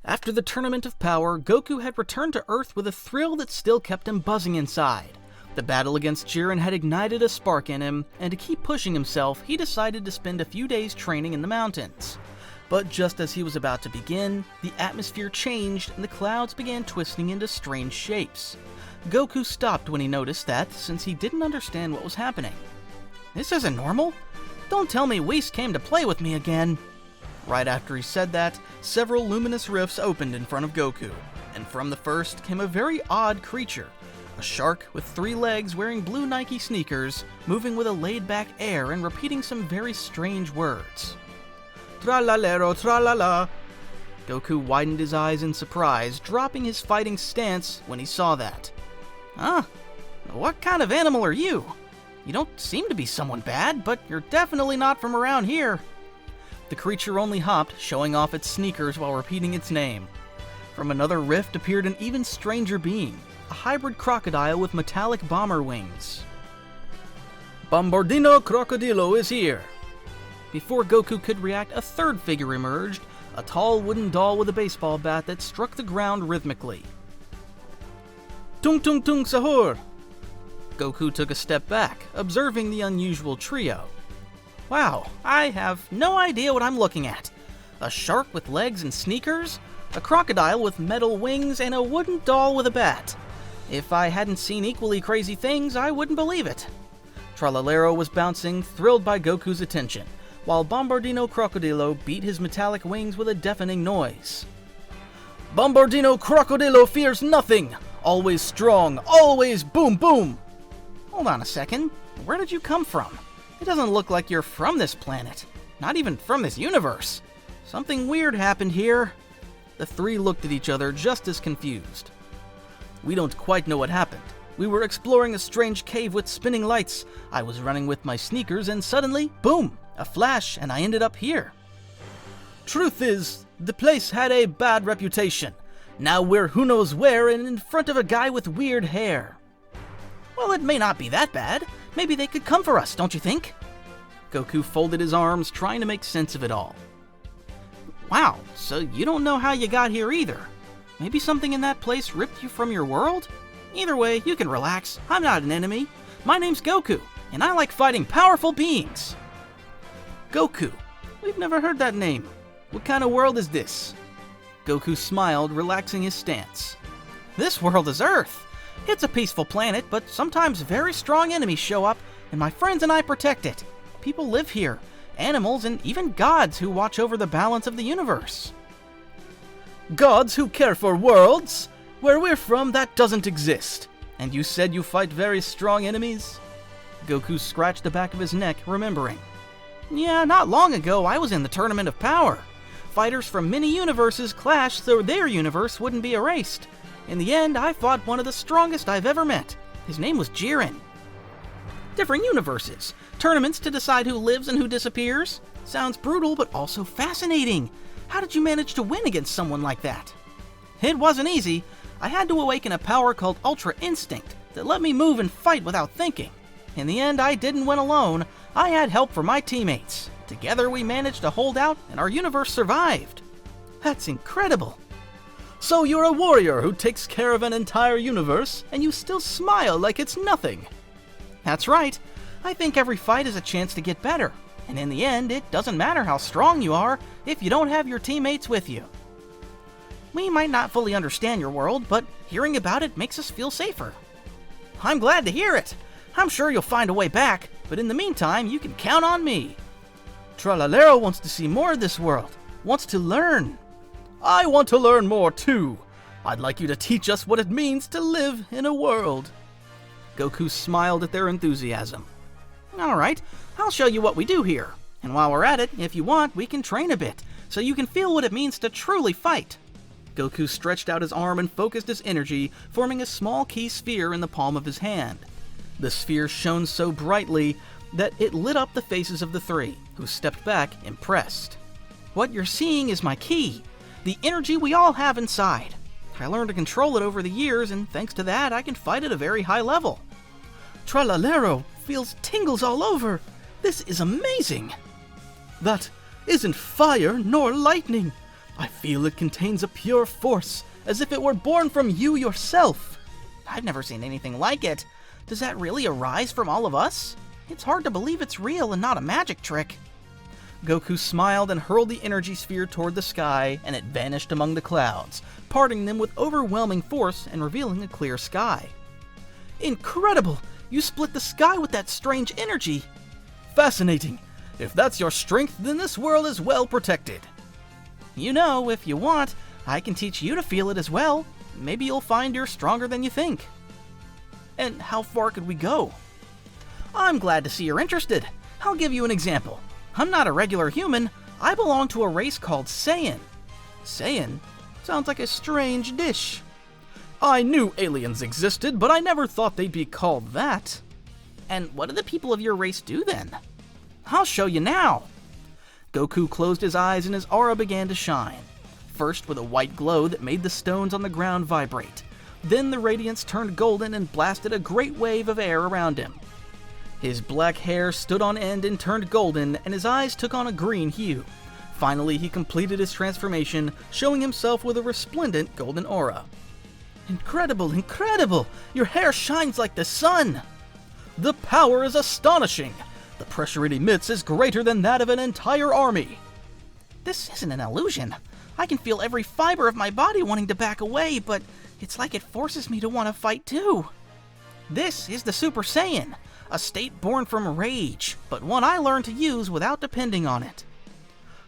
After the Tournament of Power, Goku had returned to Earth with a thrill that still kept him buzzing inside. The battle against Jiren had ignited a spark in him, and to keep pushing himself, he decided to spend a few days training in the mountains. But just as he was about to begin, the atmosphere changed and the clouds began twisting into strange shapes. Goku stopped when he noticed that, since he didn't understand what was happening. "This isn't normal. Don't tell me Whis came to play with me again." Right after he said that, several luminous rifts opened in front of Goku, and from the first came a very odd creature. A shark with 3 legs wearing blue Nike sneakers, moving with a laid-back air and repeating some very strange words. "Tralalero, tralala." Goku widened his eyes in surprise, dropping his fighting stance when he saw that. "Huh? What kind of animal are you? You don't seem to be someone bad, but you're definitely not from around here." The creature only hopped, showing off its sneakers while repeating its name. From another rift appeared an even stranger being, a hybrid crocodile with metallic bomber wings. "Bombardino Crocodilo is here." Before Goku could react, a third figure emerged, a tall wooden doll with a baseball bat that struck the ground rhythmically. "Tung Sahur." Goku took a step back, observing the unusual trio. Wow, I have no idea what I'm looking at. A shark with legs and sneakers, a crocodile with metal wings, and a wooden doll with a bat. If I hadn't seen equally crazy things, I wouldn't believe it. Tralalero was bouncing, thrilled by Goku's attention, while Bombardino Crocodilo beat his metallic wings with a deafening noise. "Bombardino Crocodilo fears nothing! Always strong, always boom boom!" Hold on a second, where did you come from? It doesn't look like you're from this planet, not even from this universe. Something weird happened here. The 3 looked at each other just as confused. "We don't quite know what happened. We were exploring a strange cave with spinning lights. I was running with my sneakers and suddenly, boom, a flash, and I ended up here. Truth is, the place had a bad reputation. Now we're who knows where and in front of a guy with weird hair." "Well, it may not be that bad. Maybe they could come for us, don't you think?" Goku folded his arms, trying to make sense of it all. "Wow, so you don't know how you got here either. Maybe something in that place ripped you from your world? Either way, you can relax. I'm not an enemy. My name's Goku, and I like fighting powerful beings." "Goku? We've never heard that name. What kind of world is this?" Goku smiled, relaxing his stance. "This world is Earth. It's a peaceful planet, but sometimes very strong enemies show up, and my friends and I protect it. People live here, animals, and even gods who watch over the balance of the universe." "Gods who care for worlds? Where we're from, that doesn't exist. And you said you fight very strong enemies?" Goku scratched the back of his neck, remembering. "Yeah, not long ago I was in the Tournament of Power. Fighters from many universes clashed so their universe wouldn't be erased. In the end, I fought one of the strongest I've ever met. His name was Jiren." "Different universes. Tournaments to decide who lives and who disappears. Sounds brutal, but also fascinating. How did you manage to win against someone like that?" "It wasn't easy. I had to awaken a power called Ultra Instinct that let me move and fight without thinking. In the end, I didn't win alone. I had help from my teammates. Together, we managed to hold out, and our universe survived." "That's incredible. So you're a warrior who takes care of an entire universe, and you still smile like it's nothing." "That's right. I think every fight is a chance to get better, and in the end, it doesn't matter how strong you are if you don't have your teammates with you. We might not fully understand your world, but hearing about it makes us feel safer." "I'm glad to hear it. I'm sure you'll find a way back, but in the meantime, you can count on me." "Tralalero wants to see more of this world, wants to learn." "I want to learn more too. I'd like you to teach us what it means to live in a world." Goku smiled at their enthusiasm. "Alright, I'll show you what we do here. And while we're at it, if you want, we can train a bit, so you can feel what it means to truly fight." Goku stretched out his arm and focused his energy, forming a small key sphere in the palm of his hand. The sphere shone so brightly that it lit up the faces of the 3, who stepped back, impressed. "What you're seeing is my key. The energy we all have inside. I learned to control it over the years, and thanks to that, I can fight at a very high level." "Tralalero feels tingles all over. This is amazing." "That isn't fire nor lightning. I feel it contains a pure force, as if it were born from you yourself. I've never seen anything like it. Does that really arise from all of us? It's hard to believe it's real and not a magic trick. Goku smiled and hurled the energy sphere toward the sky, and it vanished among the clouds, parting them with overwhelming force and revealing a clear sky. Incredible! You split the sky with that strange energy! Fascinating! If that's your strength, then this world is well protected. You know, if you want, I can teach you to feel it as well. Maybe you'll find you're stronger than you think. And how far could we go? I'm glad to see you're interested. I'll give you an example. I'm not a regular human. I belong to a race called Saiyan. Saiyan? Sounds like a strange dish. I knew aliens existed, but I never thought they'd be called that. And what do the people of your race do then? I'll show you now. Goku closed his eyes and his aura began to shine. First with a white glow that made the stones on the ground vibrate. Then the radiance turned golden and blasted a great wave of air around him. His black hair stood on end and turned golden, and his eyes took on a green hue. Finally, he completed his transformation, showing himself with a resplendent golden aura. Incredible, incredible! Your hair shines like the sun! The power is astonishing! The pressure it emits is greater than that of an entire army. This isn't an illusion. I can feel every fiber of my body wanting to back away, but it's like it forces me to want to fight too. This is the Super Saiyan, a state born from rage, but one I learned to use without depending on it.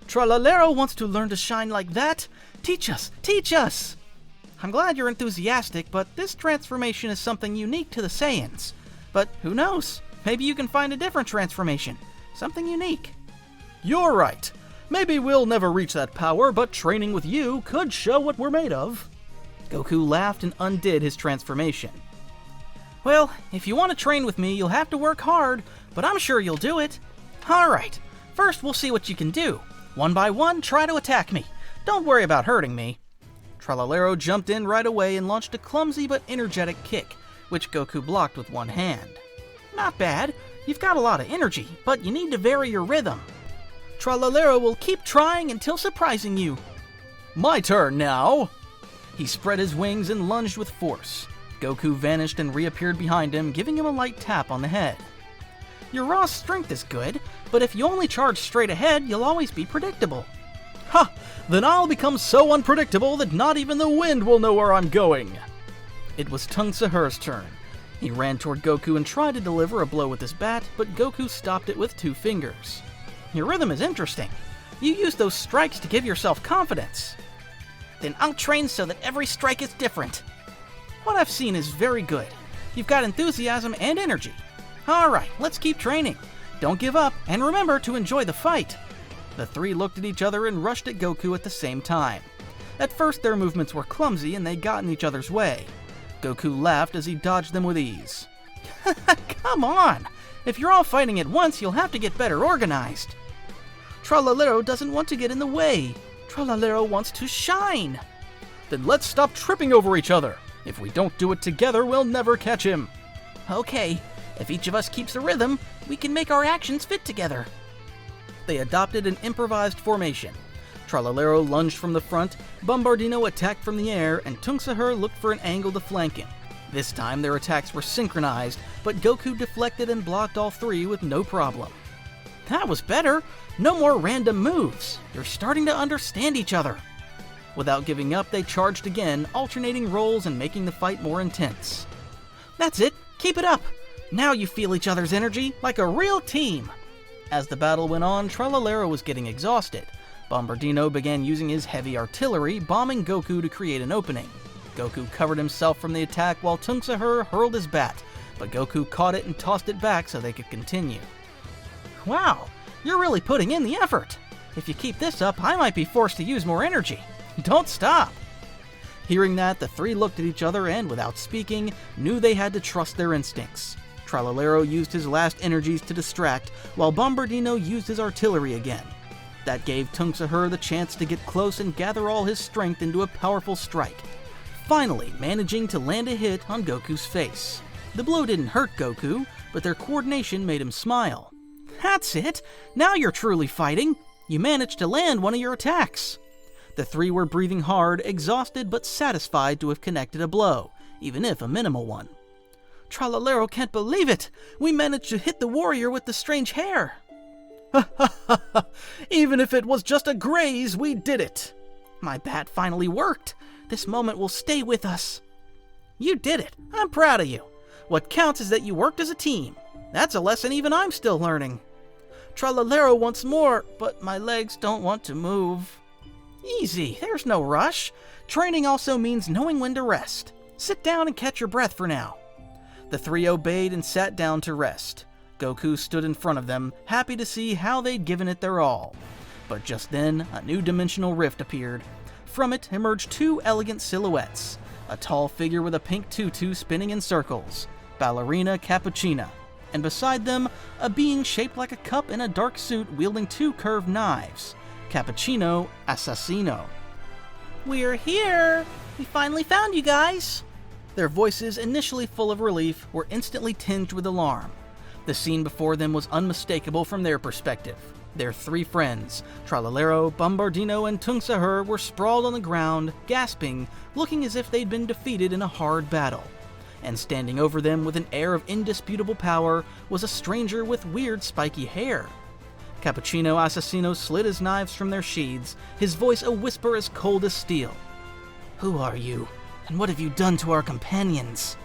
Tralalero wants to learn to shine like that. Teach us! Teach us! I'm glad you're enthusiastic, but this transformation is something unique to the Saiyans. But who knows? Maybe you can find a different transformation. Something unique. You're right. Maybe we'll never reach that power, but training with you could show what we're made of. Goku laughed and undid his transformation. Well, if you want to train with me, you'll have to work hard, but I'm sure you'll do it. Alright, first we'll see what you can do. One by one, try to attack me. Don't worry about hurting me. Tralalero jumped in right away and launched a clumsy but energetic kick, which Goku blocked with one hand. Not bad. You've got a lot of energy, but you need to vary your rhythm. Tralalero will keep trying until surprising you. My turn now! He spread his wings and lunged with force. Goku vanished and reappeared behind him, giving him a light tap on the head. Your raw strength is good, but if you only charge straight ahead, you'll always be predictable. Ha! Then I'll become so unpredictable that not even the wind will know where I'm going. It was Tung Sahur's turn. He ran toward Goku and tried to deliver a blow with his bat, but Goku stopped it with 2 fingers. Your rhythm is interesting. You use those strikes to give yourself confidence. Then I'll train so that every strike is different. What I've seen is very good. You've got enthusiasm and energy. Alright, let's keep training. Don't give up, and remember to enjoy the fight. The 3 looked at each other and rushed at Goku at the same time. At first their movements were clumsy and they got in each other's way. Goku laughed as he dodged them with ease. Come on! If you're all fighting at once, you'll have to get better organized. Tralalero doesn't want to get in the way. Tralalero wants to shine. Then let's stop tripping over each other. If we don't do it together, we'll never catch him. Okay, if each of us keeps a rhythm, we can make our actions fit together. They adopted an improvised formation. Tralalero lunged from the front, Bombardino attacked from the air, and Tung Sahur looked for an angle to flank him. This time their attacks were synchronized, but Goku deflected and blocked all 3 with no problem. That was better. No more random moves. You're starting to understand each other. Without giving up, they charged again, alternating roles and making the fight more intense. That's it. Keep it up. Now you feel each other's energy like a real team. As the battle went on, Tralalero was getting exhausted. Bombardino began using his heavy artillery, bombing Goku to create an opening. Goku covered himself from the attack while Tung Sahur hurled his bat, but Goku caught it and tossed it back so they could continue. Wow, you're really putting in the effort. If you keep this up, I might be forced to use more energy. Don't stop. Hearing that, the 3 looked at each other and, without speaking, knew they had to trust their instincts. Tralalero used his last energies to distract, while Bombardino used his artillery again. That gave Tung Sahur the chance to get close and gather all his strength into a powerful strike, finally managing to land a hit on Goku's face. The blow didn't hurt Goku, but their coordination made him smile. That's it! Now you're truly fighting! You managed to land one of your attacks. The three were breathing hard, exhausted but satisfied to have connected a blow, even if a minimal one. Tralalero can't believe it! We managed to hit the warrior with the strange hair! Ha ha ha ha! Even if it was just a graze, we did it! My bat finally worked! This moment will stay with us. You did it! I'm proud of you! What counts is that you worked as a team. That's a lesson even I'm still learning. Tralalero wants more, but my legs don't want to move. Easy, there's no rush. Training also means knowing when to rest. Sit down and catch your breath for now. The three obeyed and sat down to rest. Goku stood in front of them, happy to see how they'd given it their all. But just then, a new dimensional rift appeared. From it emerged two elegant silhouettes. A tall figure with a pink tutu spinning in circles, Ballerina Cappuccina, and beside them, a being shaped like a cup in a dark suit wielding two curved knives, Cappuccino Assassino. We're here! We finally found you guys! Their voices, initially full of relief, were instantly tinged with alarm. The scene before them was unmistakable from their perspective. Their three friends, Tralalero, Bombardino, and Tung Sahur, were sprawled on the ground, gasping, looking as if they'd been defeated in a hard battle. And standing over them with an air of indisputable power was a stranger with weird spiky hair. Cappuccino Assassino slid his knives from their sheaths, his voice a whisper as cold as steel. Who are you, and what have you done to our companions?